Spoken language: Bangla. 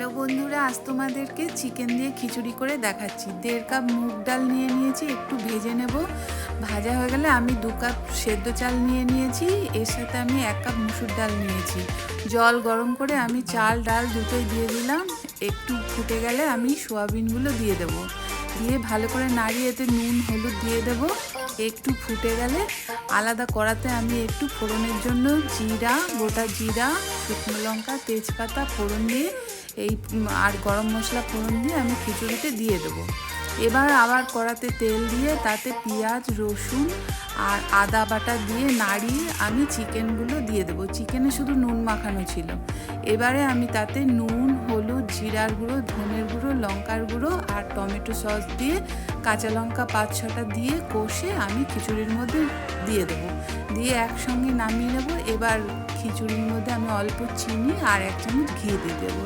হ্যালো বন্ধুরা, আজ তোমাদেরকে চিকেন দিয়ে খিচুড়ি করে দেখাচ্ছি। 1.5 কাপ মুগ ডাল নিয়ে নিয়েছি, একটু ভেজে নেব। ভাজা হয়ে গেলে আমি 2 কাপ সেদ্ধ চাল নিয়ে নিয়েছি, এর সাথে আমি 1 কাপ মুসুর ডাল নিয়েছি। জল গরম করে আমি চাল ডাল দুটোই দিয়ে দিলাম। একটু ফুটে গেলে আমি সোয়াবিনগুলো দিয়ে দেব, দিয়ে ভালো করে নাড়িয়ে এতে নুন হলুদ দিয়ে দেব। একটু ফুটে গেলে আলাদা কড়াতে আমি একটু ফোড়নের জন্য জিরা, গোটা জিরা, শুকনো লঙ্কা, তেজপাতা ফোড়ন দিয়ে আর গরম মশলা ফোড়ন দিয়ে আমি খিচুড়িতে দিয়ে দেবো। এবার আবার কড়াতে তেল দিয়ে তাতে পেঁয়াজ রসুন আর আদা বাটা দিয়ে নাড়িয়ে আমি চিকেনগুলো দিয়ে দেবো। চিকেনে শুধু নুন মাখানো ছিল। এবারে আমি তাতে নুন হলুদ জিরার গুঁড়ো ধনের গুঁড়ো লঙ্কার গুঁড়ো আর টমেটো সস দিয়ে কাঁচা লঙ্কা 5-6টা দিয়ে কষে আমি খিচুড়ির মধ্যে দিয়ে দেবো, দিয়ে একসঙ্গে নামিয়ে নেবো। এবার খিচুড়ির মধ্যে আমি অল্প চিনি আর 1 চামচ ঘি দিয়ে দেবো।